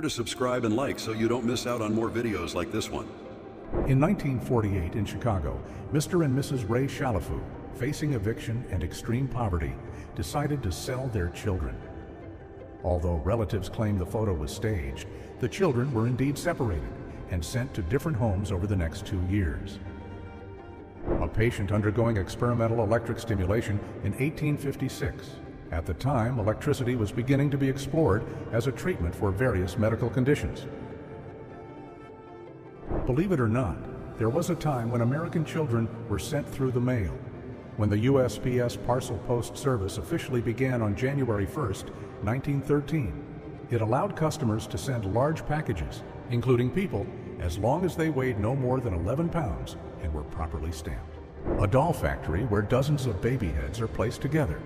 To subscribe and like so you don't miss out on more videos like this one. In 1948 in Chicago, Mr. and Mrs. Ray Chalifou, facing eviction and extreme poverty, decided to sell their children. Although relatives claimed the photo was staged, the children were indeed separated and sent to different homes over the next 2 years. A patient undergoing experimental electric stimulation in 1856. At the time, electricity was beginning to be explored as a treatment for various medical conditions. Believe it or not, there was a time when American children were sent through the mail. When the USPS Parcel Post Service officially began on January 1st, 1913, it allowed customers to send large packages, including people, as long as they weighed no more than 11 pounds and were properly stamped. A doll factory where dozens of baby heads are placed together.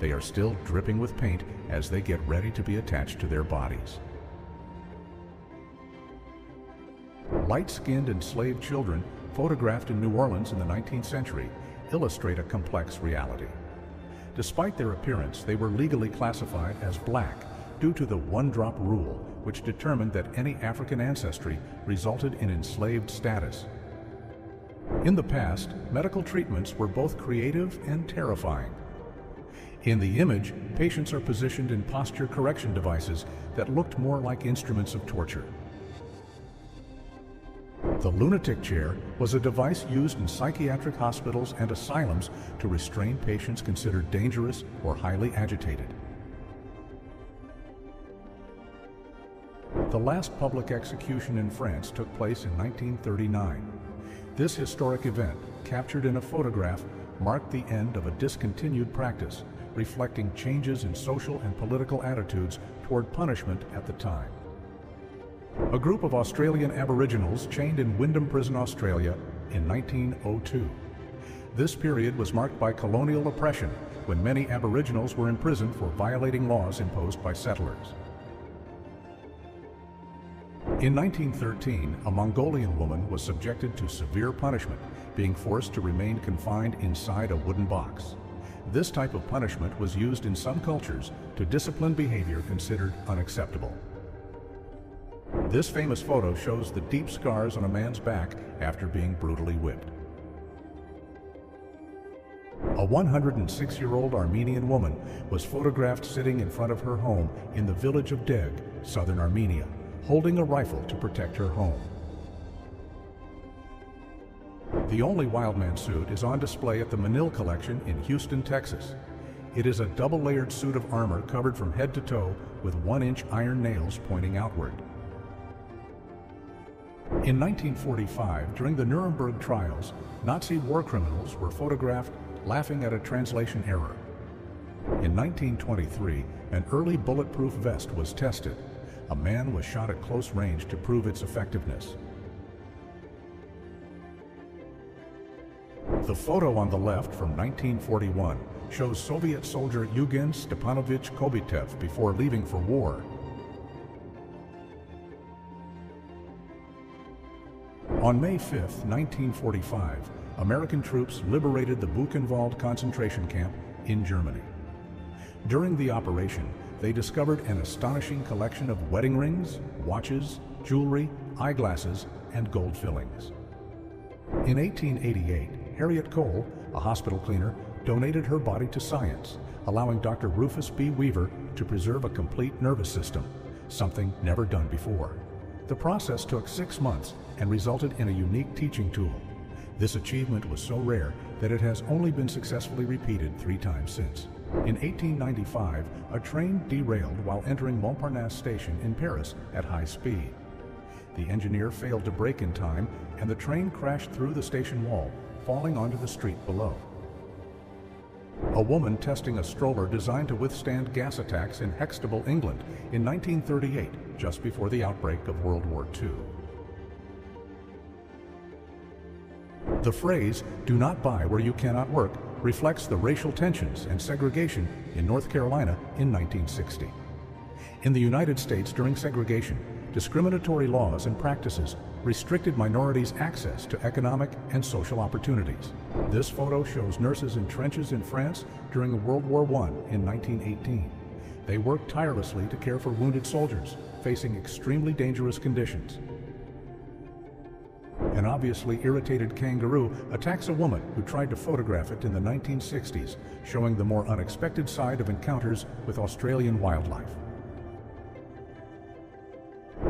They are still dripping with paint as they get ready to be attached to their bodies. Light-skinned enslaved children photographed in New Orleans in the 19th century illustrate a complex reality. Despite their appearance, they were legally classified as black due to the one-drop rule, which determined that any African ancestry resulted in enslaved status. In the past, medical treatments were both creative and terrifying. In the image, patients are positioned in posture correction devices that looked more like instruments of torture. The lunatic chair was a device used in psychiatric hospitals and asylums to restrain patients considered dangerous or highly agitated. The last public execution in France took place in 1939. This historic event, captured in a photograph, marked the end of a discontinued practice, reflecting changes in social and political attitudes toward punishment at the time. A group of Australian Aboriginals chained in Wyndham Prison, Australia in 1902. This period was marked by colonial oppression when many Aboriginals were imprisoned for violating laws imposed by settlers. In 1913, a Mongolian woman was subjected to severe punishment, being forced to remain confined inside a wooden box. This type of punishment was used in some cultures to discipline behavior considered unacceptable. This famous photo shows the deep scars on a man's back after being brutally whipped. A 106-year-old Armenian woman was photographed sitting in front of her home in the village of Deg, southern Armenia, holding a rifle to protect her home. The only Wildman suit is on display at the Manil Collection in Houston, Texas. It is a double-layered suit of armor covered from head to toe with 1-inch iron nails pointing outward. In 1945, during the Nuremberg trials, Nazi war criminals were photographed laughing at a translation error. In 1923, an early bulletproof vest was tested. A man was shot at close range to prove its effectiveness. The photo on the left from 1941 shows Soviet soldier Eugen Stepanovich Kobitev before leaving for war. On May 5, 1945, American troops liberated the Buchenwald concentration camp in Germany. During the operation, they discovered an astonishing collection of wedding rings, watches, jewelry, eyeglasses, and gold fillings. In 1888, Harriet Cole, a hospital cleaner, donated her body to science, allowing Dr. Rufus B. Weaver to preserve a complete nervous system, something never done before. The process took 6 months and resulted in a unique teaching tool. This achievement was so rare that it has only been successfully repeated 3 times since. In 1895, a train derailed while entering Montparnasse station in Paris at high speed. The engineer failed to brake in time, and the train crashed through the station wall, falling onto the street below. A woman testing a stroller designed to withstand gas attacks in Hextable, England in 1938, just before the outbreak of World War II. The phrase, "do not buy where you cannot work," reflects the racial tensions and segregation in North Carolina in 1960. In the United States during segregation, discriminatory laws and practices restricted minorities' access to economic and social opportunities. This photo shows nurses in trenches in France during World War I in 1918. They work tirelessly to care for wounded soldiers facing extremely dangerous conditions. An obviously irritated kangaroo attacks a woman who tried to photograph it in the 1960s, showing the more unexpected side of encounters with Australian wildlife.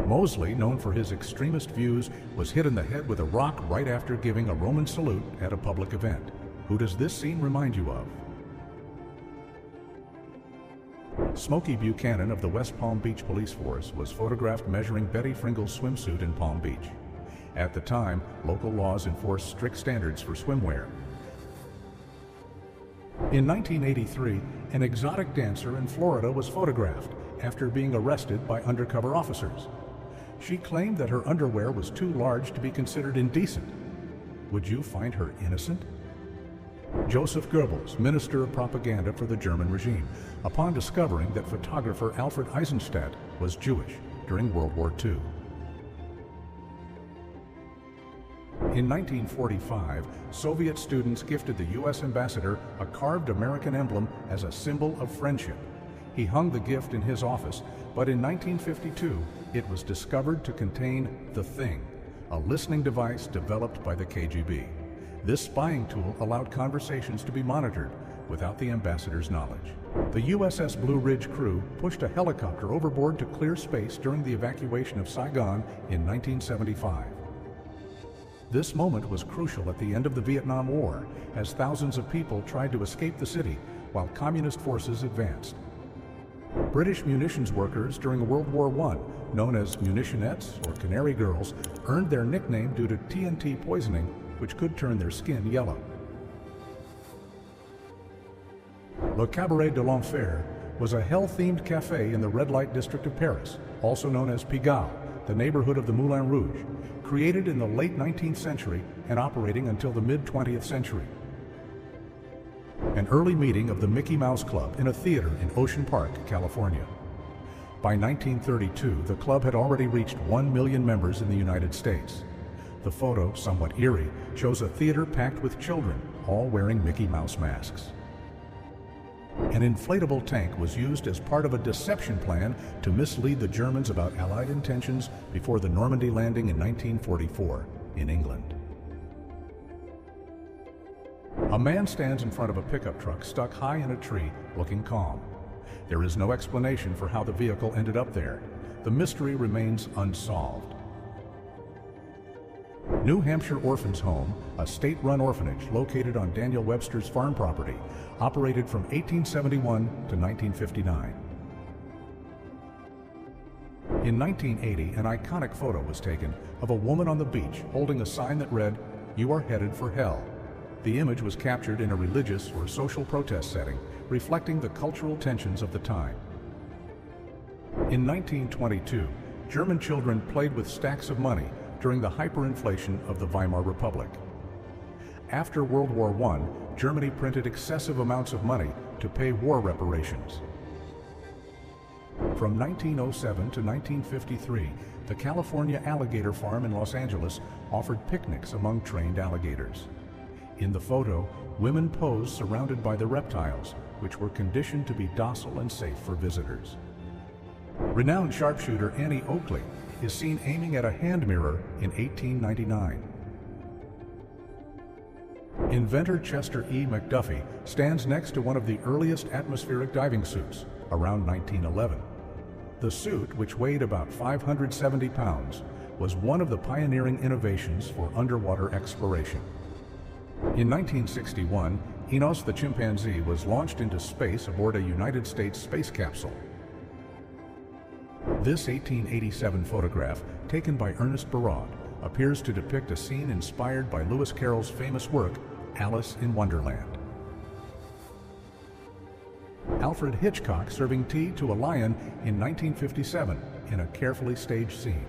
Mosley, known for his extremist views, was hit in the head with a rock right after giving a Roman salute at a public event. Who does this scene remind you of? Smokey Buchanan of the West Palm Beach Police Force was photographed measuring Betty Fringle's swimsuit in Palm Beach. At the time, local laws enforced strict standards for swimwear. In 1983, an exotic dancer in Florida was photographed after being arrested by undercover officers. She claimed that her underwear was too large to be considered indecent. Would you find her innocent? Joseph Goebbels, minister of propaganda for the German regime, upon discovering that photographer Alfred Eisenstadt was Jewish during World War II. In 1945, Soviet students gifted the U.S. ambassador a carved American emblem as a symbol of friendship. He hung the gift in his office, but in 1952, it was discovered to contain the Thing, a listening device developed by the KGB. This spying tool allowed conversations to be monitored without the ambassador's knowledge. The USS Blue Ridge crew pushed a helicopter overboard to clear space during the evacuation of Saigon in 1975. This moment was crucial at the end of the Vietnam War, as thousands of people tried to escape the city while communist forces advanced. British munitions workers during World War I, known as munitionettes or canary girls, earned their nickname due to TNT poisoning, which could turn their skin yellow. Le Cabaret de l'Enfer was a hell-themed cafe in the red light district of Paris, also known as Pigalle, the neighborhood of the Moulin Rouge, created in the late 19th century and operating until the mid-20th century. An early meeting of the Mickey Mouse Club in a theater in Ocean Park, California. By 1932, the club had already reached 1 million members in the United States. The photo, somewhat eerie, shows a theater packed with children, all wearing Mickey Mouse masks. An inflatable tank was used as part of a deception plan to mislead the Germans about Allied intentions before the Normandy landing in 1944 in England. A man stands in front of a pickup truck stuck high in a tree, looking calm. There is no explanation for how the vehicle ended up there. The mystery remains unsolved. New Hampshire Orphans Home, a state-run orphanage located on Daniel Webster's farm property, operated from 1871 to 1959. In 1980, an iconic photo was taken of a woman on the beach holding a sign that read, "You are headed for hell." The image was captured in a religious or social protest setting, reflecting the cultural tensions of the time. In 1922, German children played with stacks of money during the hyperinflation of the Weimar Republic. After World War I, Germany printed excessive amounts of money to pay war reparations. From 1907 to 1953, the California Alligator Farm in Los Angeles offered picnics among trained alligators. In the photo, women pose surrounded by the reptiles, which were conditioned to be docile and safe for visitors. Renowned sharpshooter Annie Oakley is seen aiming at a hand mirror in 1899. Inventor Chester E. McDuffie stands next to one of the earliest atmospheric diving suits, around 1911. The suit, which weighed about 570 pounds, was one of the pioneering innovations for underwater exploration. In 1961, Enos the chimpanzee was launched into space aboard a United States space capsule. This 1887 photograph, taken by Ernest Barraud, appears to depict a scene inspired by Lewis Carroll's famous work, Alice in Wonderland. Alfred Hitchcock serving tea to a lion in 1957 in a carefully staged scene.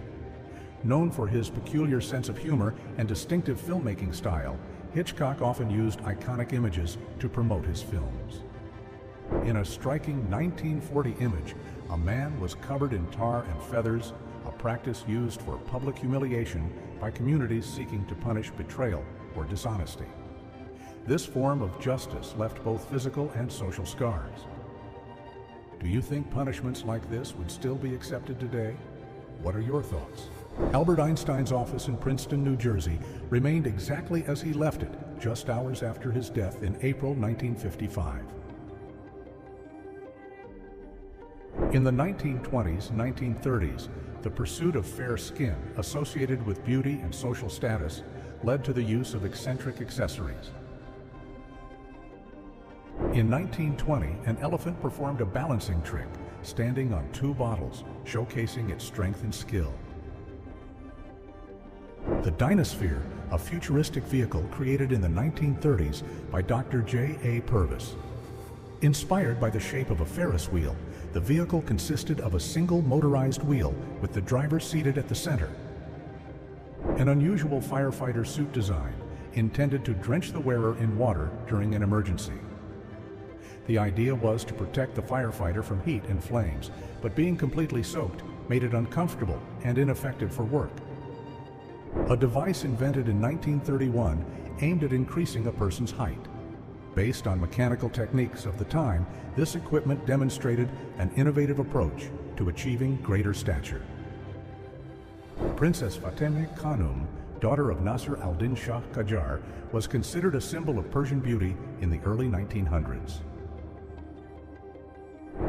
Known for his peculiar sense of humor and distinctive filmmaking style, Hitchcock often used iconic images to promote his films. In a striking 1940 image, a man was covered in tar and feathers, a practice used for public humiliation by communities seeking to punish betrayal or dishonesty. This form of justice left both physical and social scars. Do you think punishments like this would still be accepted today? What are your thoughts? Albert Einstein's office in Princeton, New Jersey remained exactly as he left it just hours after his death in April 1955. In the 1920s and 1930s, the pursuit of fair skin associated with beauty and social status led to the use of eccentric accessories. In 1920, an elephant performed a balancing trick, standing on 2 bottles, showcasing its strength and skill. The Dynasphere, a futuristic vehicle created in the 1930s by Dr. J.A. Purvis. Inspired by the shape of a Ferris wheel, the vehicle consisted of a single motorized wheel with the driver seated at the center. An unusual firefighter suit design intended to drench the wearer in water during an emergency. The idea was to protect the firefighter from heat and flames, but being completely soaked made it uncomfortable and ineffective for work. A device invented in 1931 aimed at increasing a person's height. Based on mechanical techniques of the time, this equipment demonstrated an innovative approach to achieving greater stature. Princess Fateme Khanum, daughter of Nasser al-Din Shah Qajar, was considered a symbol of Persian beauty in the early 1900s.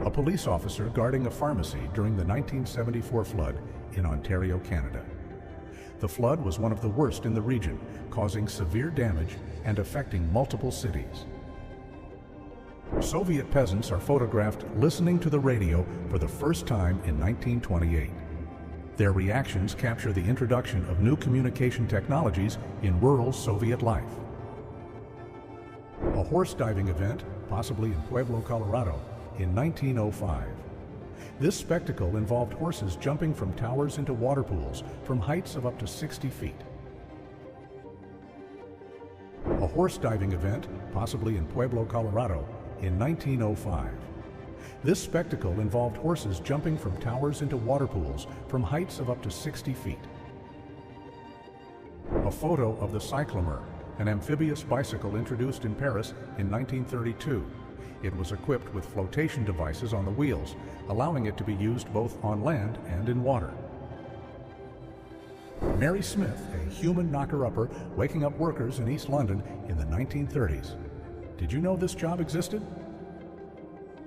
A police officer guarding a pharmacy during the 1974 flood in Ontario, Canada. The flood was one of the worst in the region, causing severe damage and affecting multiple cities. Soviet peasants are photographed listening to the radio for the first time in 1928. Their reactions capture the introduction of new communication technologies in rural Soviet life. A horse diving event, possibly in Pueblo, Colorado, in 1905. This spectacle involved horses jumping from towers into water pools from heights of up to 60 feet. A horse diving event, possibly in Pueblo, Colorado, in 1905. This spectacle involved horses jumping from towers into water pools from heights of up to 60 feet. A photo of the cyclomer, an amphibious bicycle introduced in Paris in 1932. It was equipped with flotation devices on the wheels, allowing it to be used both on land and in water. Mary Smith, a human knocker-upper waking up workers in East London in the 1930s. Did you know this job existed?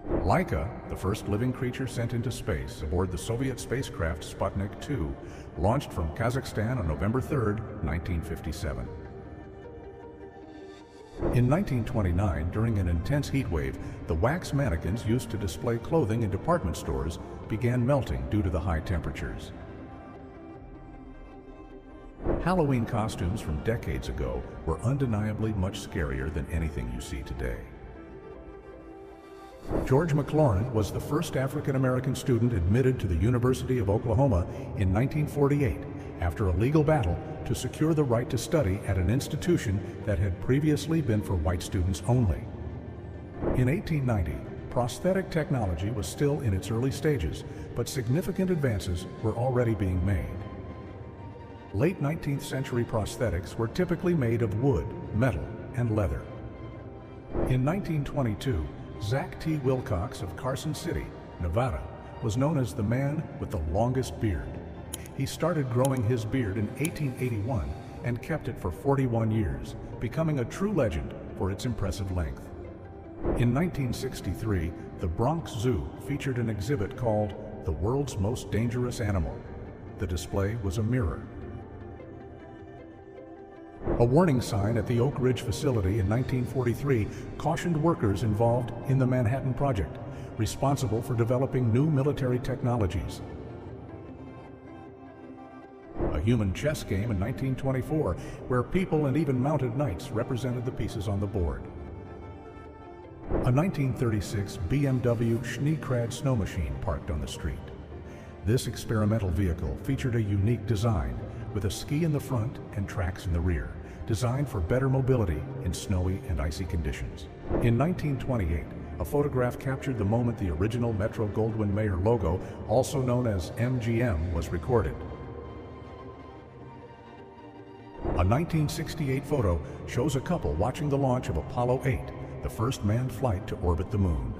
Laika, the first living creature sent into space aboard the Soviet spacecraft Sputnik 2, launched from Kazakhstan on November 3, 1957. In 1929, during an intense heat wave, the wax mannequins used to display clothing in department stores began melting due to the high temperatures. Halloween costumes from decades ago were undeniably much scarier than anything you see today. George McLaurin was the first African-American student admitted to the University of Oklahoma in 1948 after a legal battle to secure the right to study at an institution that had previously been for white students only. In 1890, prosthetic technology was still in its early stages, but significant advances were already being made. Late 19th century prosthetics were typically made of wood, metal, and leather. In 1922, Zach T. Wilcox of Carson City, Nevada, was known as the man with the longest beard. He started growing his beard in 1881 and kept it for 41 years, becoming a true legend for its impressive length. In 1963, the Bronx Zoo featured an exhibit called The World's Most Dangerous Animal. The display was a mirror. A warning sign at the Oak Ridge facility in 1943 cautioned workers involved in the Manhattan Project, responsible for developing new military technologies. A human chess game in 1924, where people and even mounted knights represented the pieces on the board. A 1936 BMW Schneekrad snow machine parked on the street. This experimental vehicle featured a unique design, with a ski in the front and tracks in the rear, designed for better mobility in snowy and icy conditions. In 1928, a photograph captured the moment the original Metro-Goldwyn-Mayer logo, also known as MGM, was recorded. A 1968 photo shows a couple watching the launch of Apollo 8, the first manned flight to orbit the moon.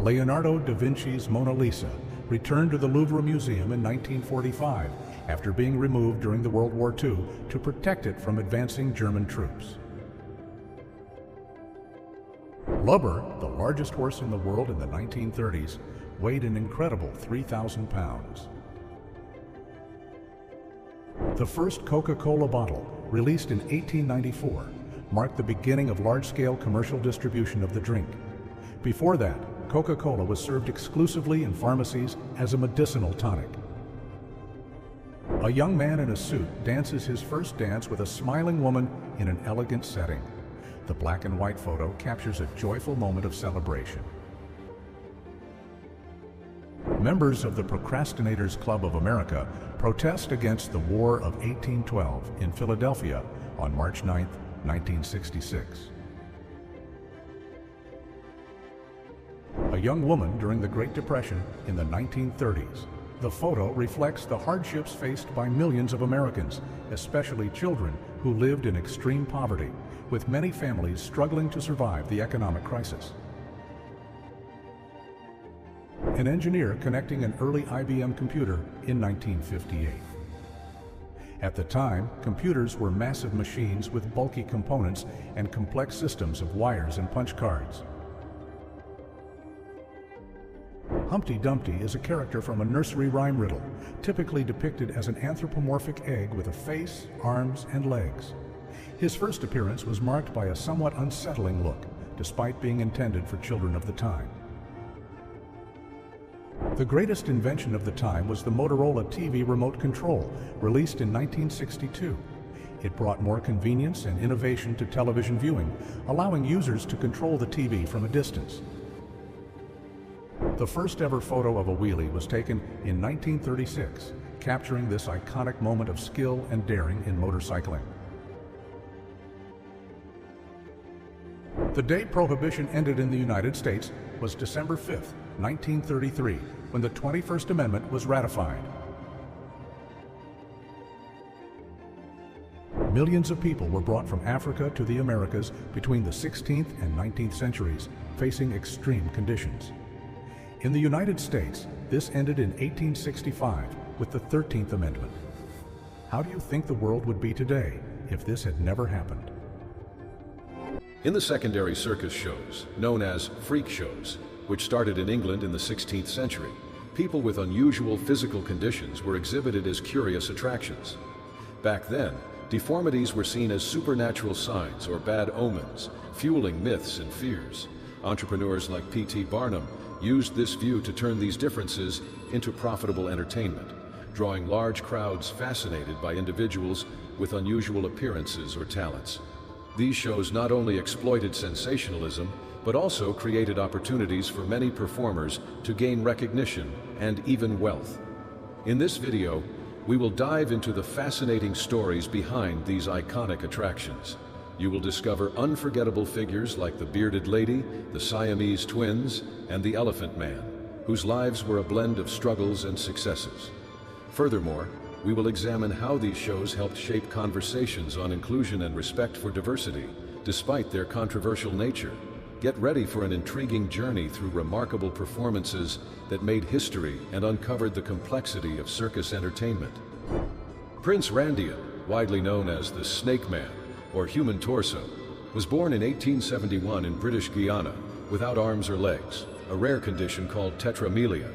Leonardo da Vinci's Mona Lisa returned to the Louvre Museum in 1945 after being removed during the World War II to protect it from advancing German troops. Lobster, the largest horse in the world in the 1930s, weighed an incredible 3,000 pounds. The first Coca-Cola bottle, released in 1894, marked the beginning of large-scale commercial distribution of the drink. Before that, Coca-Cola was served exclusively in pharmacies as a medicinal tonic. A young man in a suit dances his first dance with a smiling woman in an elegant setting. The black and white photo captures a joyful moment of celebration. Members of the Procrastinators Club of America protest against the War of 1812 in Philadelphia on March 9, 1966. A young woman during the Great Depression in the 1930s. The photo reflects the hardships faced by millions of Americans, especially children who lived in extreme poverty, with many families struggling to survive the economic crisis. An engineer connecting an early IBM computer in 1958. At the time, computers were massive machines with bulky components and complex systems of wires and punch cards. Humpty Dumpty is a character from a nursery rhyme riddle, typically depicted as an anthropomorphic egg with a face, arms, and legs. His first appearance was marked by a somewhat unsettling look, despite being intended for children of the time. The greatest invention of the time was the Motorola TV remote control, released in 1962. It brought more convenience and innovation to television viewing, allowing users to control the TV from a distance. The first ever photo of a wheelie was taken in 1936, capturing this iconic moment of skill and daring in motorcycling. The day Prohibition ended in the United States was December 5, 1933, when the 21st Amendment was ratified. Millions of people were brought from Africa to the Americas between the 16th and 19th centuries, facing extreme conditions. In the United States, this ended in 1865 with the 13th Amendment. How do you think the world would be today if this had never happened? In the secondary circus shows, known as freak shows, which started in England in the 16th century, people with unusual physical conditions were exhibited as curious attractions. Back then, deformities were seen as supernatural signs or bad omens, fueling myths and fears. Entrepreneurs like P.T. Barnum used this view to turn these differences into profitable entertainment, drawing large crowds fascinated by individuals with unusual appearances or talents. These shows not only exploited sensationalism, but also created opportunities for many performers to gain recognition and even wealth. In this video, we will dive into the fascinating stories behind these iconic attractions. You will discover unforgettable figures like the Bearded Lady, the Siamese Twins, and the Elephant Man, whose lives were a blend of struggles and successes. Furthermore, we will examine how these shows helped shape conversations on inclusion and respect for diversity, despite their controversial nature. Get ready for an intriguing journey through remarkable performances that made history and uncovered the complexity of circus entertainment. Prince Randian, widely known as the Snake Man, or human torso, was born in 1871 in British Guiana without arms or legs, a rare condition called tetramelia.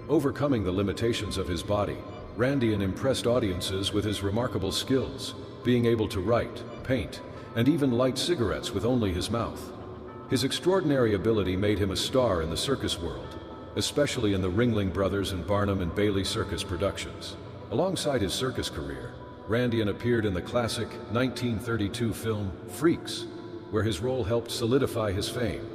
Overcoming the limitations of his body, Randian impressed audiences with his remarkable skills, being able to write, paint, and even light cigarettes with only his mouth. His extraordinary ability made him a star in the circus world, especially in the Ringling Brothers and Barnum and Bailey circus productions. Alongside his circus career, Randian appeared in the classic 1932 film Freaks, where his role helped solidify his fame.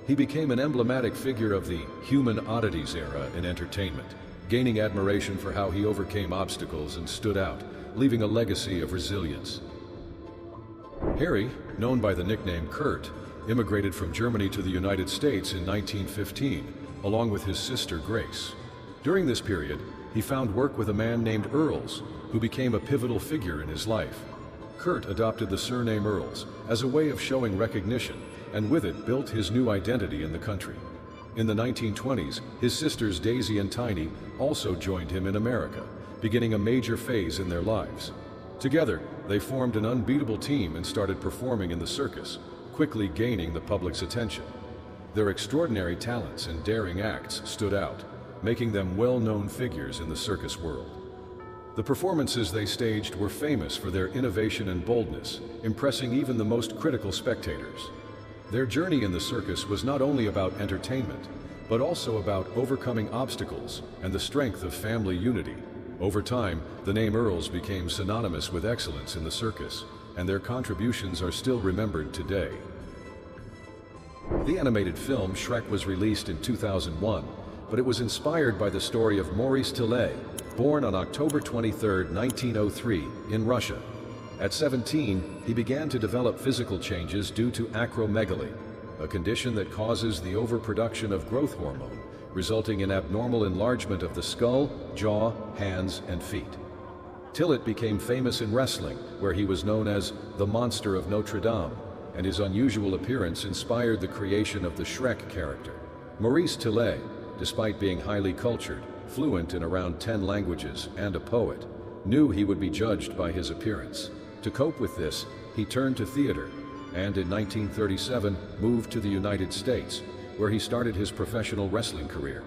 He became an emblematic figure of the human oddities era in entertainment, gaining admiration for how he overcame obstacles and stood out, leaving a legacy of resilience. Harry, known by the nickname Kurt, immigrated from Germany to the United States in 1915, along with his sister Grace. During this period, he found work with a man named Earls, who became a pivotal figure in his life. Kurt adopted the surname Earls as a way of showing recognition, and with it built his new identity in the country. In the 1920s, his sisters Daisy and Tiny also joined him in America, beginning a major phase in their lives. Together, they formed an unbeatable team and started performing in the circus, quickly gaining the public's attention. Their extraordinary talents and daring acts stood out, making them well-known figures in the circus world. The performances they staged were famous for their innovation and boldness, impressing even the most critical spectators. Their journey in the circus was not only about entertainment, but also about overcoming obstacles and the strength of family unity. Over time, the name Earls became synonymous with excellence in the circus, and their contributions are still remembered today. The animated film Shrek was released in 2001, but it was inspired by the story of Maurice Tillet, born on October 23, 1903, in Russia. At 17, he began to develop physical changes due to acromegaly, a condition that causes the overproduction of growth hormone, resulting in abnormal enlargement of the skull, jaw, hands, and feet. Tillet became famous in wrestling, where he was known as the Monster of Notre Dame, and his unusual appearance inspired the creation of the Shrek character. Maurice Tillet, despite being highly cultured, fluent in around 10 languages, and a poet, knew he would be judged by his appearance. To cope with this, he turned to theater, and in 1937 moved to the United States, where he started his professional wrestling career.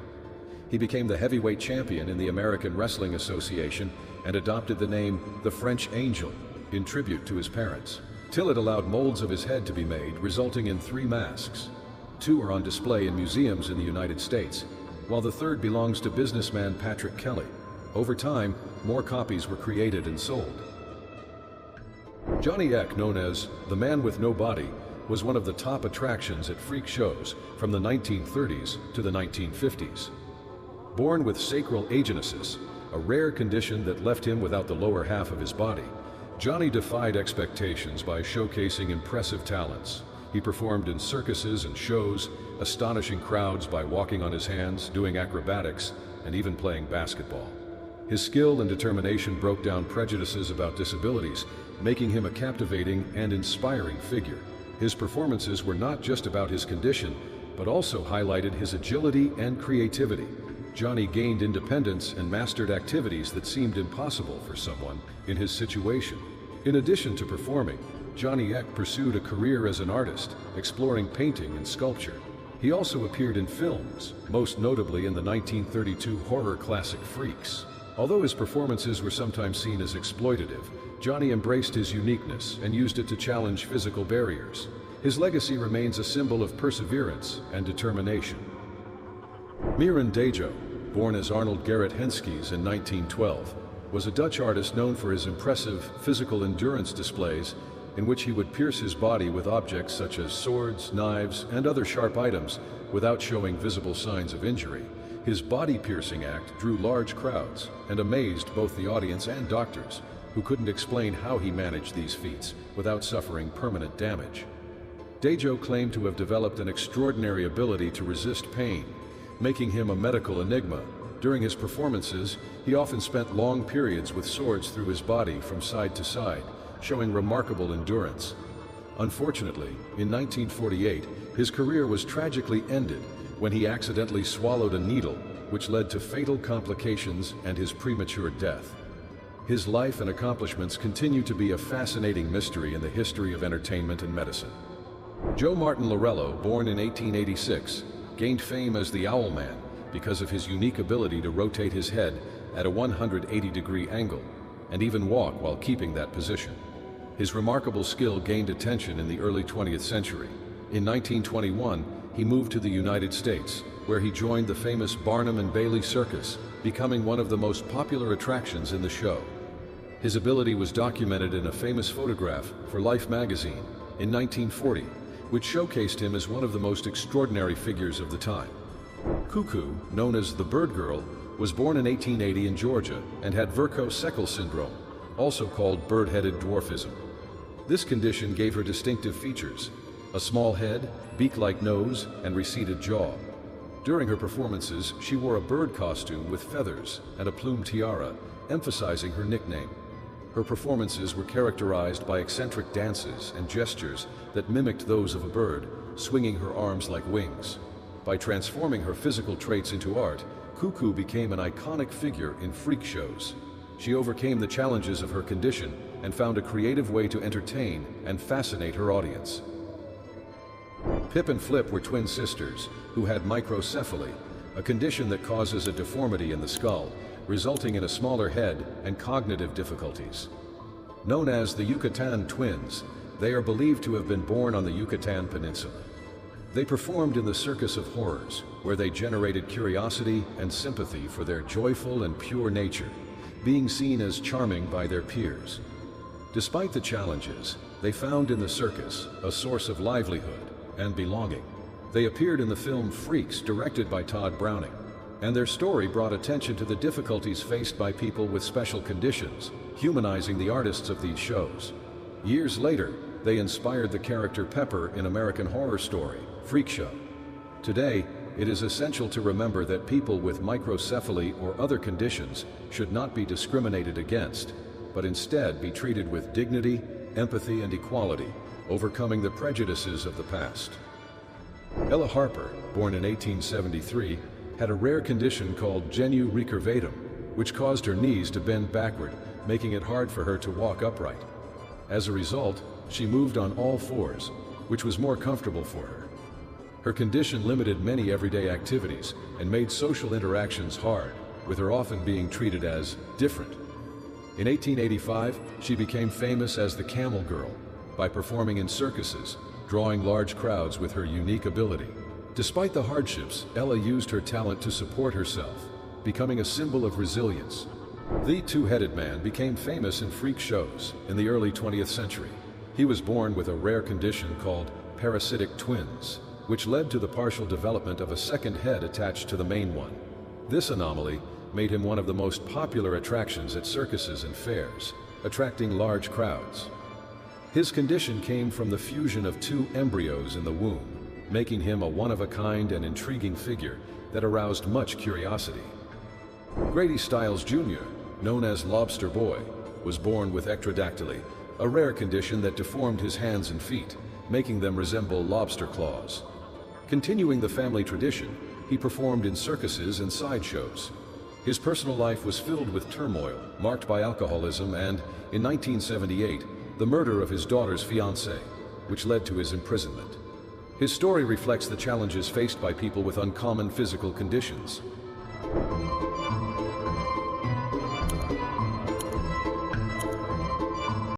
He became the heavyweight champion in the American Wrestling Association and adopted the name the French Angel in tribute to his parents. Tillet allowed molds of his head to be made, resulting in 3 masks. 2 are on display in museums in the United States, while the third belongs to businessman Patrick Kelly. Over time, more copies were created and sold. Johnny Eck, known as the Man with No Body, was one of the top attractions at freak shows from the 1930s to the 1950s. Born with sacral agenesis, a rare condition that left him without the lower half of his body, Johnny defied expectations by showcasing impressive talents. He performed in circuses and shows, astonishing crowds by walking on his hands, doing acrobatics, and even playing basketball. His skill and determination broke down prejudices about disabilities, making him a captivating and inspiring figure. His performances were not just about his condition, but also highlighted his agility and creativity. Johnny gained independence and mastered activities that seemed impossible for someone in his situation. In addition to performing, Johnny Eck pursued a career as an artist, exploring painting and sculpture. He also appeared in films, most notably in the 1932 horror classic Freaks. Although his performances were sometimes seen as exploitative, Johnny embraced his uniqueness and used it to challenge physical barriers. His legacy remains a symbol of perseverance and determination. Miran Dejo, born as Arnold Gerrit Henskes in 1912, was a Dutch artist known for his impressive physical endurance displays in which he would pierce his body with objects such as swords, knives, and other sharp items without showing visible signs of injury. His body-piercing act drew large crowds and amazed both the audience and doctors, who couldn't explain how he managed these feats without suffering permanent damage. Dejo claimed to have developed an extraordinary ability to resist pain, making him a medical enigma. During his performances, he often spent long periods with swords through his body from side to side, showing remarkable endurance. Unfortunately, in 1948, his career was tragically ended when he accidentally swallowed a needle, which led to fatal complications and his premature death. His life and accomplishments continue to be a fascinating mystery in the history of entertainment and medicine. Joe Martin Lorello, born in 1886, gained fame as the Owl Man because of his unique ability to rotate his head at a 180-degree angle and even walk while keeping that position. His remarkable skill gained attention in the early 20th century. In 1921, he moved to the United States, where he joined the famous Barnum and Bailey Circus, becoming one of the most popular attractions in the show. His ability was documented in a famous photograph for Life magazine in 1940, which showcased him as one of the most extraordinary figures of the time. Koo-Koo, known as the Bird Girl, was born in 1880 in Georgia and had Verco-Sekel syndrome, also called bird-headed dwarfism. This condition gave her distinctive features: a small head, beak-like nose, and receded jaw. During her performances, she wore a bird costume with feathers and a plumed tiara, emphasizing her nickname. Her performances were characterized by eccentric dances and gestures that mimicked those of a bird, swinging her arms like wings. By transforming her physical traits into art, Koo-Koo became an iconic figure in freak shows. She overcame the challenges of her condition and found a creative way to entertain and fascinate her audience. Pip and Flip were twin sisters who had microcephaly, a condition that causes a deformity in the skull, resulting in a smaller head and cognitive difficulties. Known as the Yucatan twins, they are believed to have been born on the Yucatan Peninsula. They performed in the Circus of Horrors, where they generated curiosity and sympathy for their joyful and pure nature, being seen as charming by their peers. Despite the challenges, they found in the circus a source of livelihood and belonging. They appeared in the film Freaks, directed by Todd Browning, and their story brought attention to the difficulties faced by people with special conditions, humanizing the artists of these shows. Years later, they inspired the character Pepper in American Horror Story, Freak Show. Today, it is essential to remember that people with microcephaly or other conditions should not be discriminated against, but instead be treated with dignity, empathy, and equality, overcoming the prejudices of the past. Ella Harper, born in 1873, had a rare condition called genu recurvatum, which caused her knees to bend backward, making it hard for her to walk upright. As a result, she moved on all fours, which was more comfortable for her. Her condition limited many everyday activities and made social interactions hard, with her often being treated as different. In 1885, she became famous as the Camel Girl by performing in circuses, drawing large crowds with her unique ability. Despite the hardships, Ella used her talent to support herself, becoming a symbol of resilience. The two-headed man became famous in freak shows in the early 20th century. He was born with a rare condition called parasitic twins, which led to the partial development of a second head attached to the main one. This anomaly made him one of the most popular attractions at circuses and fairs, attracting large crowds. His condition came from the fusion of two embryos in the womb, making him a one-of-a-kind and intriguing figure that aroused much curiosity. Grady Stiles Jr., known as Lobster Boy, was born with ectrodactyly, a rare condition that deformed his hands and feet, making them resemble lobster claws. Continuing the family tradition, he performed in circuses and sideshows. His personal life was filled with turmoil, marked by alcoholism and, in 1978, the murder of his daughter's fiancé, which led to his imprisonment. His story reflects the challenges faced by people with uncommon physical conditions.